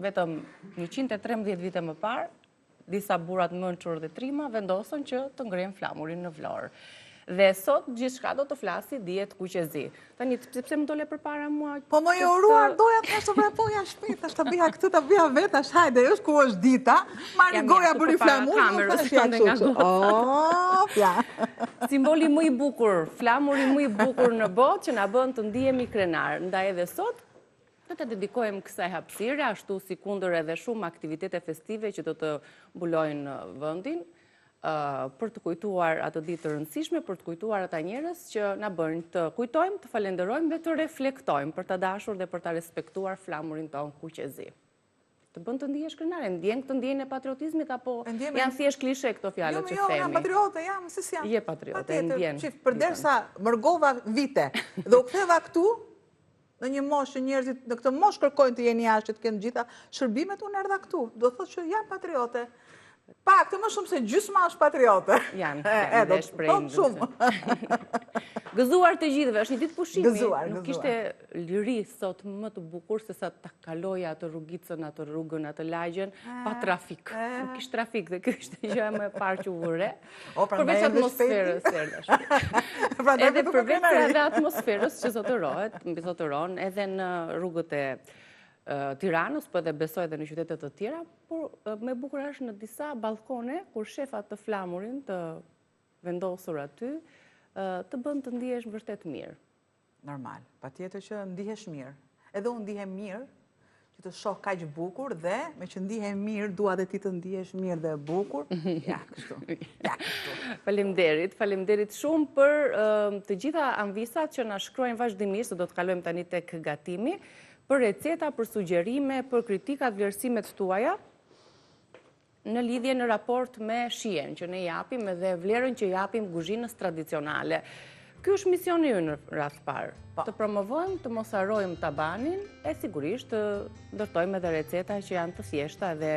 vetëm 113 vite më parë, disa burrat Mënçur dhe Trima vendosën që të ngrenë flamurin në Vlorë. Dhe sot gjithçka do të flasi dihet kuqezi. Tani pse më dole përpara mua? Po më jo uruar doja të ashtu vrapoja shpejt, tash ta bëja këtë, ta bëja vet, tash hajde, është ku është dita. Marri goja bëri flamur. Simboli më i bukur, flamuri më i bukur në botë që na bën të ndihemi krenar. Ndaj edhe sot do të dedikojmë kësaj hapësire, ashtu si kundër edhe shumë aktivitete festive që do të mbulojnë vendin. Për të kujtuar atë ditë të rëndësishme, për të kujtuar ata njerëz që na bëjnë të kujtojmë, të falenderojmë dhe të reflektojmë për ta dashur dhe për ta respektuar flamurin ton kuqezi. Të bën të ndihesh krenare, ndjen këtë ndjenjën e patriotizmit apo janë thjesht klishe këto fjalët që themi? Jo, jam patriote, jam, se si jam. Je patriote, ndjen. Përderisa mërgova vite dhe u ktheva këtu, në një moshë që njerëzit në këtë moshë kërkojnë të jeni jashtë, të kenë gjitha shërbimet, unë erdha këtu. Do thotë që jam patriote. Pak, të më shumë se gjysma është patriote. Janë dhe shprejnë. Shumë. Gëzuar të gjithëve, është një ditë pushimi. Gëzuar. Nuk ishte liri sot më të bukur se sa ta kaloja atë rrugicën, atë rrugën, atë lagjen, pa trafik. Nuk ishte trafik dhe kjo ishte gjëja më e parë që u vëre. Përveç atmosferës. Edhe përveç edhe atmosferës që zotërohet, mbi zotëron, edhe në rrugët e Tiranës, po edhe besoj edhe në qytetet të tjera, por me bukur është në disa balkone, kur shefat të flamurin të vendosur aty, të bën të ndihesh vërtet mirë. Normal, patjetër që ndihesh mirë. Edhe unë ndihem mirë, që të shoh kaq bukur dhe me që ndihem mirë, dua dhe ti të ndihesh mirë dhe bukur. Ja, kështu. Faleminderit shumë për të gjitha anvisat që na shkruajnë vazhdimisht, do të kalojmë tani tek gatimi, për receta, për sugjerime, për kritikat, vlerësimet tuaja, në lidhje në raport me shijen që ne japim edhe vlerën që japim kuzhinës tradicionale. Ky është misioni ynë në radh parë. Të promovojmë, të mos harrojmë tabanin e sigurisht të ndërtojmë edhe receta që janë të thjeshta dhe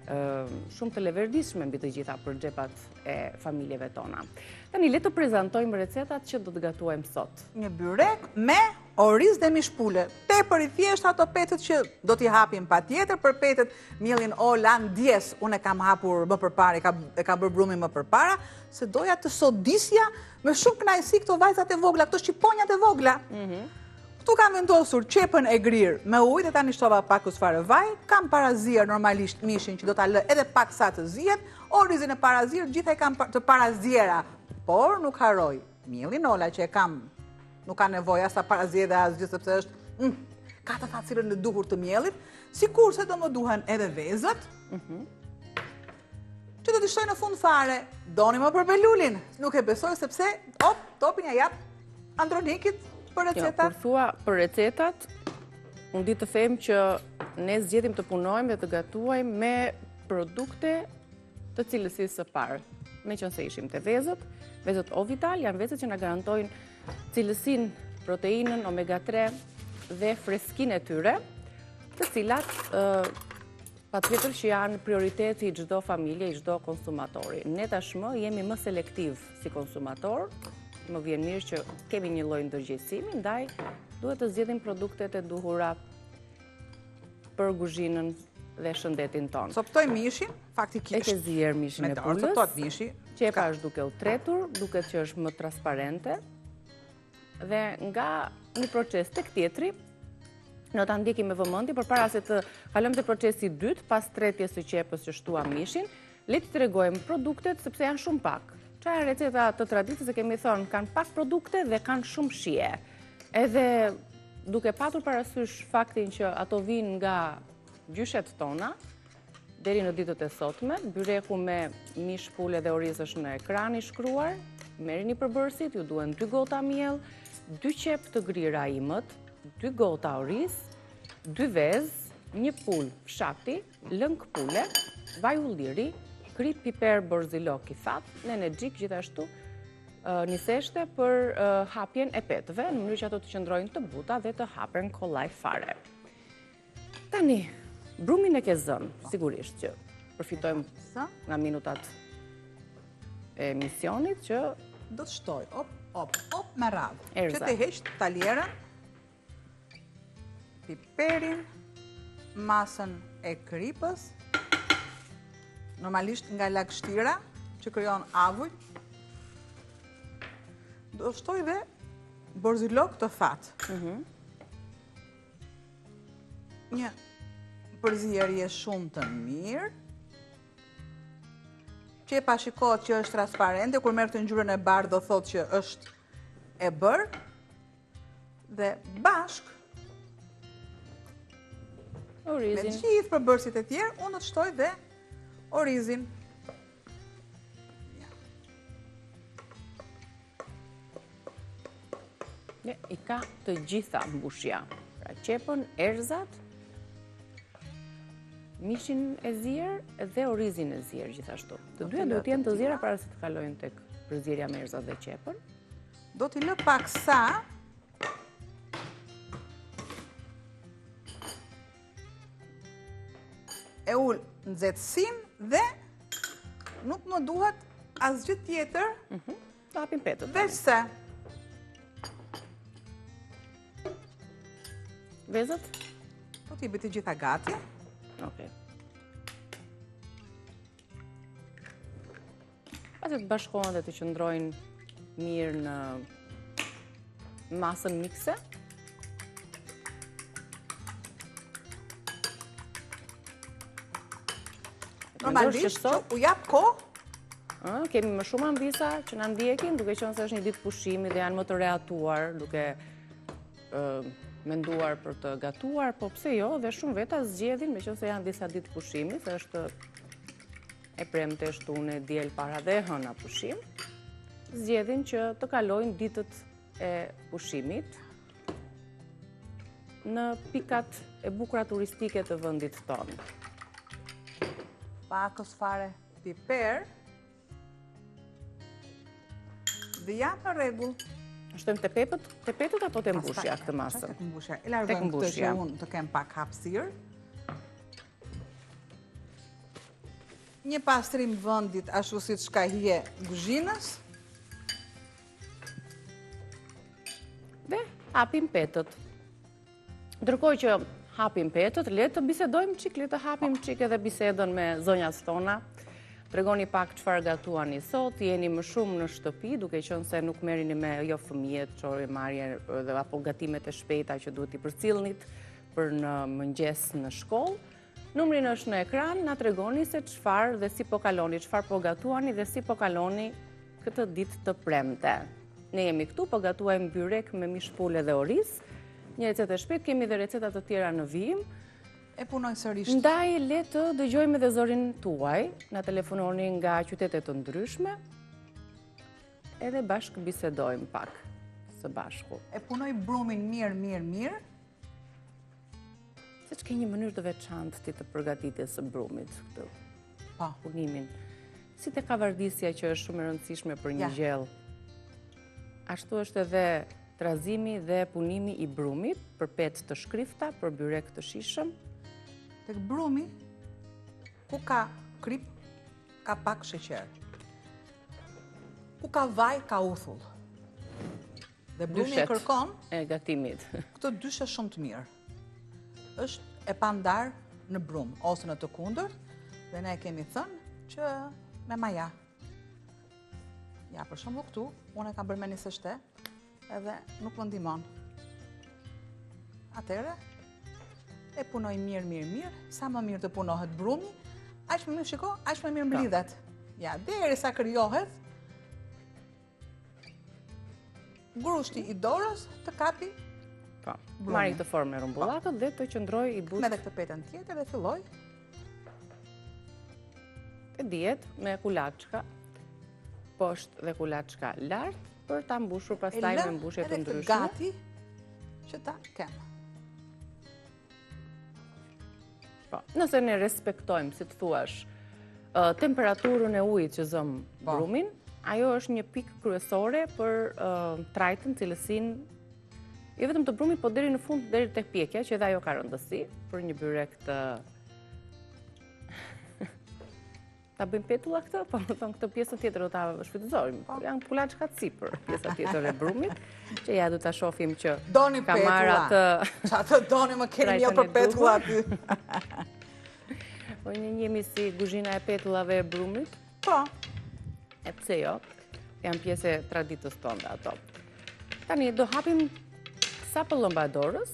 shumë të leverdishme mbi të gjitha për xhepat e familjeve tona. Tani le të prezantojmë recetat që do të gatuajmë sot. Një byrek me oriz dhe mishpule. Tepër i thjesht ato petet që do t'i hapim patjetër, për petet mielin holandez, unë e kam hapur më përpara, e kam bërë brumin më përpara, se doja të sodisja me shumë kënaqësi këto vajzat e vogla, këto shqiponjat e vogla. Këtu kam vendosur qepën e grirë me ujë, dhe tani shtova pak usfare vaj, kam parazir normalisht mishin që do ta lë edhe pak sa të zihet, orizin e parazir, gjitha e kam të parazira, por nuk harroj mielin ola që e kam, nuk ka nevojë as ta parazir dhe as gjithë sepse është ka të facilën e duhur të miellit, sikurse do më duhen edhe vezët, që do t'i shtoj në fund fare. Doni më për belulin, nuk e besoj sepse topin ja jap Andronikit për recetat. Kur thua për recetat, unë di të them që ne zgjedhim të punojmë dhe të gatuajmë me produkte të cilësisë së parë. Meqense ishim te vezët Ovital janë vezët që na garantojnë cilësinë, proteinën, omega 3 dhe freskinë e tyre, të cilat patjetër që janë prioriteti i çdo familje, i çdo konsumatori. Ne tashmë jemi më selektiv si konsumator, më vjen mirë që kemi një lloj ndërgjegjësimi, ndaj duhet të zgjedhim produktet e duhura për kuzhinën dhe shëndetin tonë. Coptoj mishin, faktikisht. E ke zier mishin e pulës. Coptot mishi. Qepa është duke u tretur, duket që është më transparente dhe nga një proces tek tjetri, në ta ndjekim me vëmendje përpara se të kalojmë te procesi i dytë, pas tretjes së qepës që shtuam mishin, le të tregojmë produktet sepse janë shumë pak. Çfarë receta të traditës e kemi thënë, kanë pak produkte dhe kanë shumë shije. Edhe duke patur parasysh faktin që ato vinë nga gjyshet tona, deri në ditët e sotme, byreku me mish pule dhe oriz është në ekran i shkruar, merrni përbërësit, ju duhen 2 gota miell, 2 qep të grira imët, 2 gota oriz, 2 vezë, 1 pul fshati, lëng pule, vaj ulliri, krip, piper, borzilok, kifat, në energjik gjithashtu niseshte për hapjen e petëve, në mënyrë që ato të qëndrojnë të buta dhe të hapen kollaj fare. Tani, brumin e ke zënë, sigurisht që përfitojmë nga minutat e emisionit që do të shtoj, op, me radhë. Që Erza. të heq talierën, piperin, masën e kripës, normalisht nga lagështira që krijon avuj, do shtoj dhe borzilok të thatë. Një përzierje shumë të mirë, që e pashikohet që është transparente, kur merr të ngjyrën e bardhë do thotë që është e bërë, dhe bashk me gjithë përbërësit e tjerë, unë të shtoj dhe orizin. I ka të gjitha mbushja, pra qepën, erzat, mishin e zirë dhe orizin e zirë gjithashtu. Të dyja duhet jenë të zira para se të kalojnë tek përzierja me erzat dhe qepën. Do t'i lë pak sa e ullë nxehtësinë dhe nuk më duhet asgjë tjetër. Do hapim petët. Veç se vezët? Do t'i bëti gjitha gati. Okej. Pasi të bashkohen dhe të qëndrojnë mirë në masën mikse. Normalisht që u jap kohë. Kemi më shumë ambisa që na ndjekin, duke qenë se është një ditë pushimi dhe janë më të reatuar, duke menduar për të gatuar, po pse jo, dhe shumë veta zgjedhin, meqense janë disa ditë pushimi, se është e premte, shtune, diel, para dhe hëna pushim, zgjedhin që të kalojnë ditët e pushimit në pikat e bukura turistike të vendit tonë. Pakës fare piper dhe jam në rregull. Shtojmë te petët apo te mbushja këtë masë? Tek mbushja. E largojmë këtë që unë të kem pak hapësirë. Një pastrim vendit ashtu siç ka hije kuzhinës. Dhe hapim petët. Ndërkohë që hapim petët, le të bisedojmë çik, le të hapim çik edhe bisedën me zonjat tona. Tregoni pak çfarë gatuani sot, jeni më shumë në shtëpi, duke qenë se nuk merrini me jo fëmijët, çorëmarrje dhe apo gatimet e shpejta që duhet i përcjellnit për në mëngjes në shkollë. Numri është në ekran, na tregoni se çfarë dhe si po kaloni, çfarë po gatuani dhe si po kaloni këtë ditë të premte. Ne jemi këtu, po gatuajmë byrek me mishpule dhe oriz. Një recetë e shpejtë, kemi dhe receta të tjera në vijim. E punoj sërish. Ndaj le të dëgjojmë edhe zorin tuaj, na telefononi nga qytete të ndryshme, edhe bashkë bisedojmë pak së bashku. E punoj brumin mirë. Se që ke një mënyrë të veçantë ti të përgatitjes së brumit këtë punimin. Si te kavardisja që është shumë e rëndësishme për një gjellë, ashtu është edhe trazimi dhe punimi i brumit për petë të shkrifta, për byrek të shishëm. Tek brumi, ku ka krip, ka pak sheqer. Ku ka vaj, ka uthull. Dhe brumi e kërkon e gatimit. Këtë dyshe shumë të mirë. Është e pandar në brum, ose në të kundërt, dhe ne kemi thënë që me maja. Ja, për shembull këtu, unë e kam bërë me një sështe, edhe nuk më ndihmon. Atëherë, e punoj mirë, sa më mirë të punohet brumi, aq më mirë shiko, aq më mirë mblidhet. Ja, derisa krijohet grushti i dorës të kapi. Po, marri këtë formë e rrumbullatët dhe të qëndroj i butë. Me dhe këtë petën tjetër dhe filloj. Të diet me kulaçka, poshtë dhe kulaçka lart, për ta mbushur pastaj me mbushje të ndryshme. Edhe të gati që ta kemë. Po, nëse ne respektojmë, si të thuash, temperaturën e ujit që zëm brumin, ajo është një pikë kryesore për trajtën, cilësinë, jo vetëm të brumit, po deri në fund, deri tek pjekja, që edhe ajo ka rëndësi për një byrek të ta bëjmë petulla këtë, po më thonë këtë pjesën tjetër do ta shfrytëzojmë. Janë kulaçka sipër, pjesa tjetër e brumit, që ja do ta shohim që ka marrë atë. Çfarë doni më keni mirë për petulla aty. Po një jemi si kuzhina e petullave e brumit. Po. E pse jo? Janë pjesë e traditës tonë ato. Tani do hapim sa pëllëmbadorës,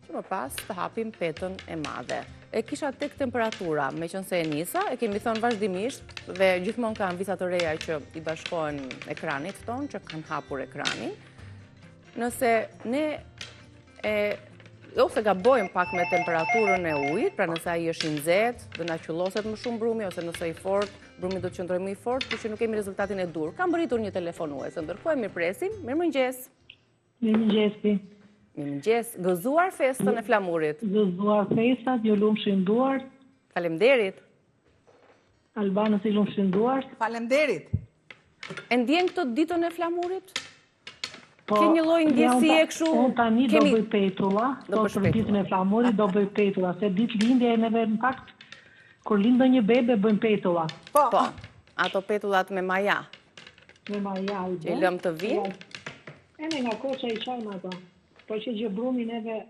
që më pas të hapim petën e madhe. E kisha tek temperatura, me qënë se e nisa, e kemi thonë vazhdimisht, dhe gjithmonë kanë visa të reja që i bashkohen ekranit tonë, që kanë hapur ekranin. Nëse ne ose gabojmë pak me temperaturën e ujit, pra nëse ai është i nxehtë, do na qylloset më shumë brumi, ose nëse i fort, brumi do të qëndrojë më i fort, por që nuk kemi rezultatin e dur. Kam bëritur një telefonues, ndërkohë mirë presim. Mirëmëngjes. Mirëmëngjesi. Mirëmëngjes. Gëzuar festën e flamurit. Gëzuar festat, ju lumshin duart. Faleminderit. Albanës i lumshin duart. Faleminderit. E ndjen këtë ditën e flamurit? Ke një lloj ndjesie kështu? Unë tani do bëj petulla, për ditën e flamurit do bëj petulla, se ditë lindje e neve në fakt, kur lind një bebe bëjmë petulla. Po, ato petullat me maja. Me maja i që i lëm të vinë. E ne nga Korça i qajmë ato, po që gjë brumi neve...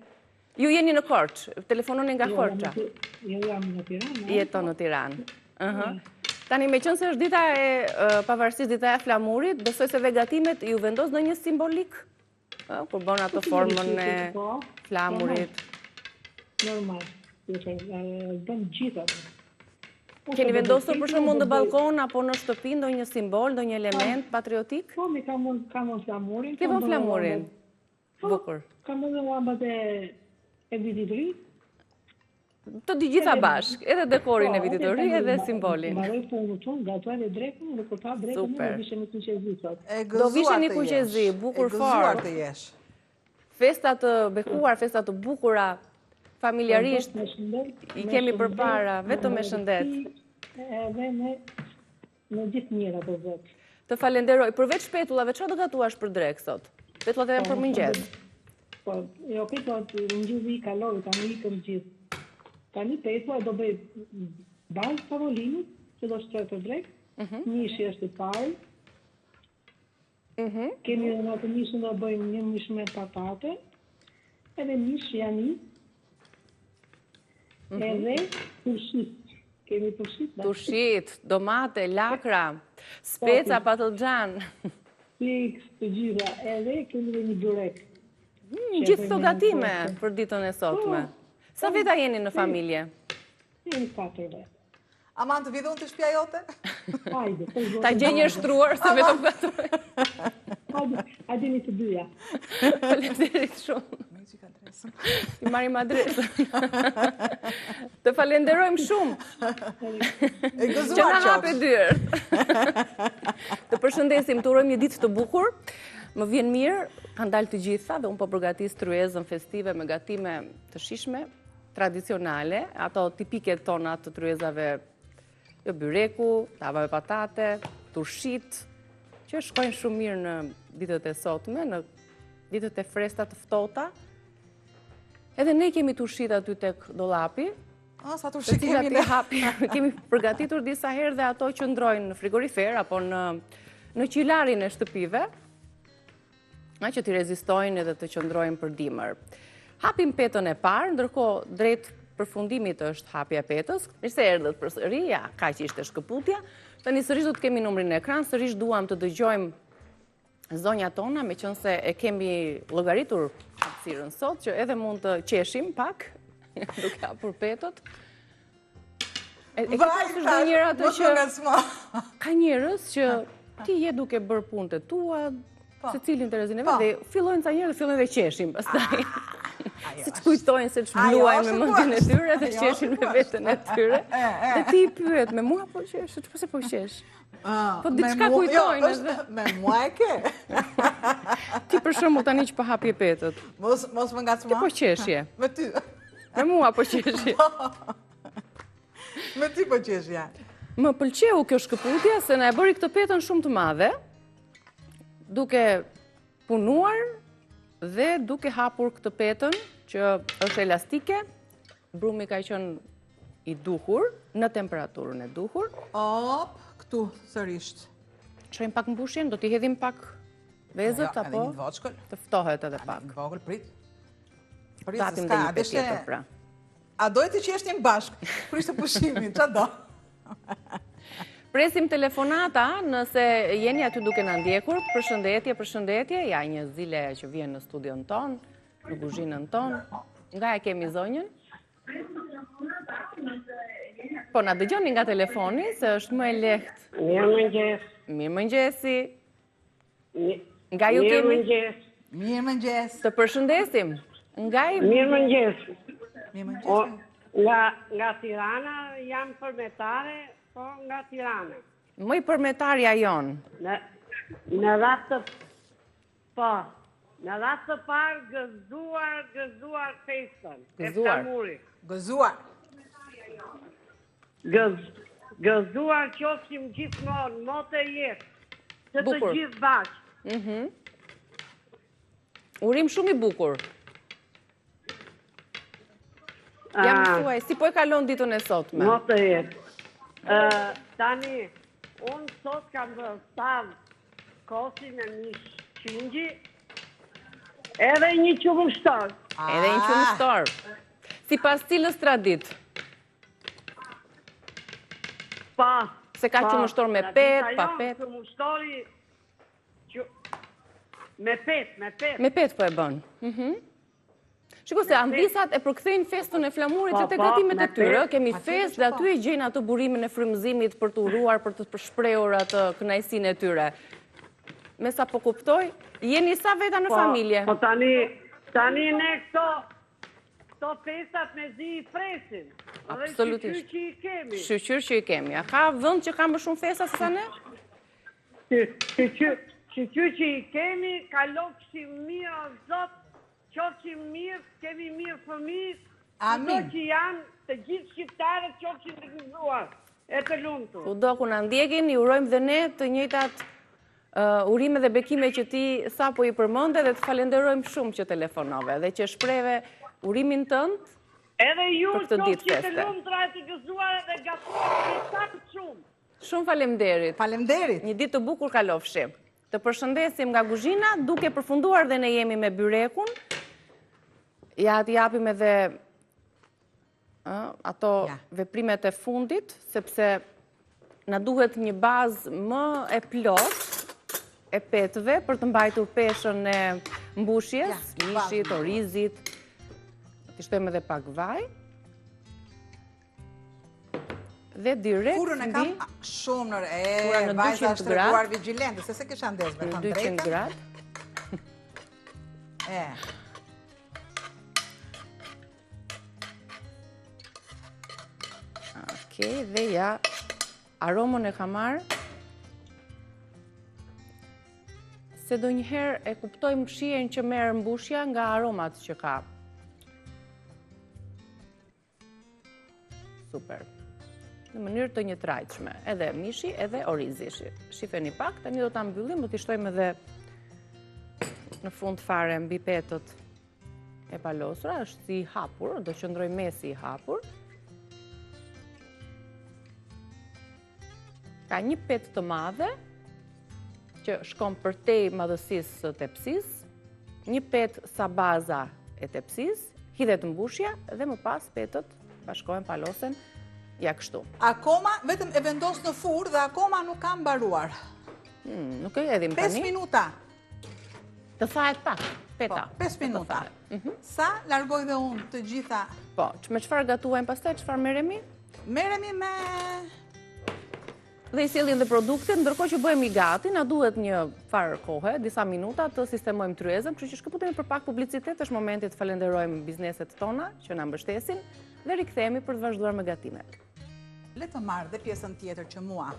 Ju jeni në Korçë, telefononi nga Korça? Jo, jam në Tiranë. Jeton në Tiranë. Tani, me qënë se është dita e pavarësisht dita e flamurit, besoj se dhe gatimet ju vendos në një simbolik, kur bën ato formën e flamurit. Normal, bën gjitha. Keni vendosur për shembull në balkon apo në shtëpi ndonjë simbol, ndonjë element patriotik? Po, mi kam flamurin. Ke bën flamurin? Bukur. Kam edhe lambat e vitit të ri. Të di gjitha bashk, edhe dekorin e vitit të ri, edhe simbolin. Mbaroj punën tonë, gatuar e drekën, dhe kur ta drekën, do vishë në kuqezi sot. Do vishë një kuqezi, bukur fort. E gëzuar të jesh. Festat të bekuar, festat të bukura, familjarisht, i kemi përpara, vetëm me shëndet. Edhe me gjithë mira të vetë. Të falenderoj, përveç petullave, çfarë do gatuash për drek sot? Petullat edhe për mëngjes? Po, jo, petullat mëngjesi i kaloi, tani ikëm gjithë. Tani petulla do bëj bazë pavolinit, që do shtroj për drek, mishi është i parë. Kemi edhe në atë mishin do bëjmë një mish me patate, edhe mish jani, edhe turshit. Kemi turshit. Turshit, domate, lakra, speca, patlıcan. Fiks, të gjitha, edhe kemi dhe një burek. Gjithë të gatime për ditën e sotme. Sa veta jeni në familje? Jeni 4 veta. Aman të vidhun të shtëpia jote? Hajde. Ta gjenjë shtruar se vetëm gatoj. Hajde një të dyja. Falenderit shumë. I marim adresën. Të falenderojmë shumë. Që na hape dyrë. Të përshëndesim, të urojmë një ditë të bukur. Më vjen mirë, kanë dalë të gjitha dhe unë po përgatis tryezën festive me gatime të shishme, tradicionale, ato tipike tona të tryezave, jo byreku, tava me patate, turshit, që shkojnë shumë mirë në ditët e sotme, në ditët e fresta të ftohta. Edhe ne kemi turshit aty tek dollapi. Sa turshit kemi ne? Kemi përgatitur disa herë dhe ato që ndrojnë në frigorifer apo në qilarin e shtëpive, që t'i rezistojnë edhe të qëndrojnë për dimër. Hapim petën e parë, ndërkohë drejt përfundimit është hapja petës. Mirë se erdhët përsëri, ka që ishte shkëputja. Tani sërish do të kemi numrin në ekran, sërish duam të dëgjojmë zonja tona, me qënë se e kemi llogaritur hapësirën sot, që edhe mund të qeshim pak, duke hapur petët. Ka njerëz që ti je duke bërë punët e tua, se cilin të rezin e vetë, dhe fillojnë ca njerë dhe fillojnë dhe qeshin pastaj. Si të kujtojnë se të shbluajnë me mëndin e tyre dhe qeshin me vetën e tyre. Dhe ti i pyet, me mua po qesh, që përse po qesh? Po diçka kujtojnë edhe. Me mua e ke? Ti për shembull tani që po hapje petët. Mos më ngacma. Ti po qeshje. Me ty. Me mua po qeshje. Me ty po qeshja. Më pëlqeu kjo shkëputja se na e bëri këtë petën shumë të madhe, duke punuar dhe duke hapur këtë petën që është elastike, brumi ka qenë i duhur, në temperaturën e duhur. Këtu sërisht. Shojmë pak mbushjen, do t'i hedhim pak vezët, apo të ftohet edhe pak. Një vogël, prit. Tatim dhe një petjetër pra. A dojë të qeshtim bashkë, kur ishte pushimi, që do? Presim telefonata, nëse jeni aty duke na ndjekur. Përshëndetje, ja një zile që vjen në studion ton, në kuzhinën ton. Nga e kemi zonjën? Po, na dëgjoni nga telefoni, se është më e lehtë. Mirëmëngjesi. Nga ju kemi? Mirëmëngjes. Të përshëndesim. Mirëmëngjes. Mirëmëngjes. Nga Tirana jam përmetare, po nga Tirana. Më i përmetarja jonë. Në ratë të parë gëzuar festën. Gëzuar. Gëzuar. Gëzuar qofshim gjithmonë, motë e jetë, që të gjithë bashkë. Urim shumë i bukur. Jam thuaj, si po e kalon ditën e sotme? Motë e jetë. Tani, unë sot kam vërstav kosin e një qingji, edhe një qumështor. Edhe një qumështor. Si pas cilës tradit? Pa. Se ka qumështor me pet, pa pet? Qumështori me pet. Me pet po e bën. Shiko se andisat e përkthejnë festën e flamurit që të gatimet e tyre. Kemi fest dhe aty e gjenë atë burimin e frymëzimit për të uruar, për të përshprehur atë kënaqësinë e tyre. Me sa po kuptoj, jeni sa veta në familje? Po tani ne këto festat me zi i presin. Absolutisht. Shqyr që i kemi. Shqyr që i kemi. A ka vend që ka më shumë festa se sa ne? Shqyr që i kemi, kalofshim mirë o Zot, qofshim mirë, kemi mirë fëmijë, Amin. Kudo që janë, të gjithë shqiptarët qofshin të gëzuar, e të lumtur. Kudo ku na ndjekin, i urojmë dhe ne të njëjtat urime dhe bekime që ti sapo i përmende dhe të falenderojmë shumë që telefonove dhe që shpreve urimin tënd. Edhe ju për këtë ditë qofshin të feste. lumtura e të gëzuar dhe gatuar shumë. Shumë faleminderit. Faleminderit. Një ditë të bukur kalofshi. Të përshëndesim nga kuzhina, duke përfunduar dhe ne jemi me byrekun. Ja t'i japim edhe ato veprimet e fundit, sepse na duhet një bazë më e plot e petëve për të mbajtur peshën e mbushjes, mishit, orizit. T'i shtojmë edhe pak vaj. Dhe direkt Furën e kam shumë Fura në vajza 200 është treguar vigjilente, se kisha ndezë me në thënë 200 drejtën. gradë. Okej, dhe ja aromën e ka marrë. Se do njëherë e kuptojmë shijen që merë mbushja nga aromat që ka. Super. Në mënyrë të njëtrajtshme, edhe mishi, edhe orizi. Shifeni pak, tani do ta mbyllim, do t'i shtojmë edhe në fund fare mbi petët e palosura, është si i hapur, do qëndroj mesi i hapur. Ka një petë të madhe, që shkon përtej madhësisë së tepsisë, një petë sa baza e tepsisë, hidhet mbushja dhe më pas petët bashkohen palosen ja kështu. Akoma, vetëm e vendos në furrë dhe akoma nuk kam mbaruar. Nuk e edhim tani. 5 minuta. Të thahet pak, peta. 5 minuta. Sa largoj dhe unë të gjitha? Po, me çfarë gatuajmë pastaj, çfarë merremi? Merremi me... Dhe i sjellin dhe produktet, ndërkohë që bëhemi gati, na duhet një farë kohe, disa minuta të sistemojmë tryezën, kështu që shkëputemi për pak publicitet, është momenti të falenderojmë bizneset tona që na mbështesin dhe rikthehemi për të vazhduar me gatimet. Le të marrë dhe pjesën tjetër që mua.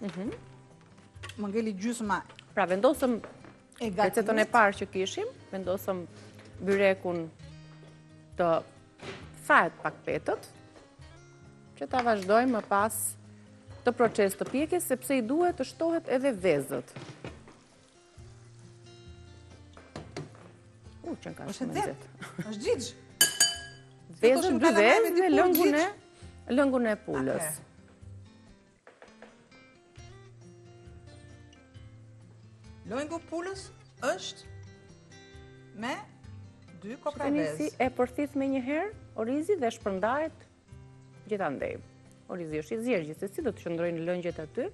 Më ngeli gjysma. Pra vendosëm recetën e parë që kishim, vendosëm byrekun të thahet pak petët, që ta vazhdojmë më pas të proces të pjekjes, sepse i duhet të shtohet edhe vezët. Që në ka shumë e zetë. është gjigj. Vezën, 2 vezë dhe lëngun e pulës. Lëngu pulës është me 2 kopra Tani vezë. si e përthith me njëherë orizi dhe shpërndahet gjithandej. Orizi është i zjerë gjithsesi, do të qëndrojnë lëngjet aty,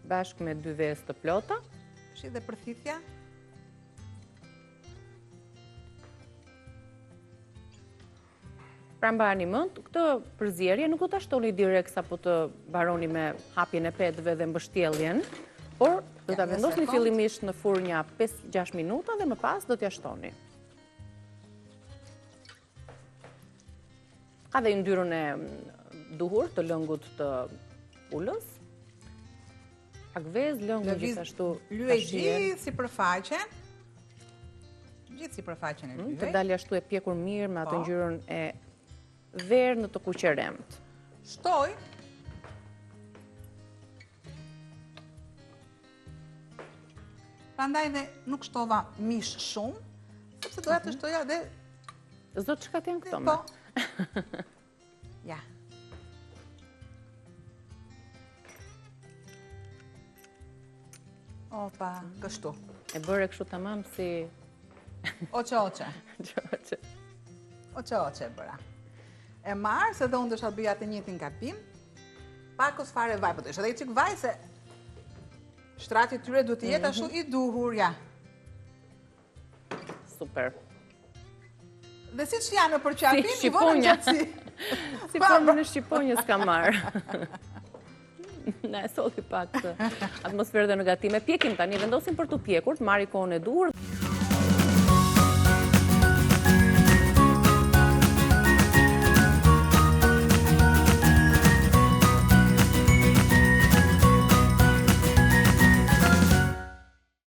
bashkë me 2 vezë të plota. Shi dhe përthithja. Pra mbani mend, këtë përzierje nuk do ta shtoni direkt sapo të mbaroni me hapjen e petëve dhe mbështjelljen, por do ta vendosni fillimisht në furrë një 5-6 minuta dhe më pas do t'ja shtoni. Ka dhe yndyrën e duhur të lëngut të ulës. Akvez, lëngu gjithashtu. Lyej gjithë sipërfaqen. Gjithë sipërfaqen e lyej. Të dalë ashtu e pjekur mirë me atë ngjyrën e verë në të kuqeremt. Shtoj. Prandaj dhe nuk shtova mish shumë, sepse doja të shtoja dhe... Zot, çka të janë këto me? Po. Ja. Opa, kështu. E bëre kështu tamam si... Oqe. Oqe bëra. E marë, se dhe unë dësha bëja të njëtin gabim, pakos fare vaj, po të isha dhe i qik vaj, se shtrati tyre du të jetë ashtu i duhur, ja. Super. Dhe si që janë për qapim, Si i vonë në gjatësi. Si formën e shqiponjës ka marë. Na e solli pak të atmosferë dhe negatime. Pjekim tani, vendosim për të pjekur, të marri kohën e duhur.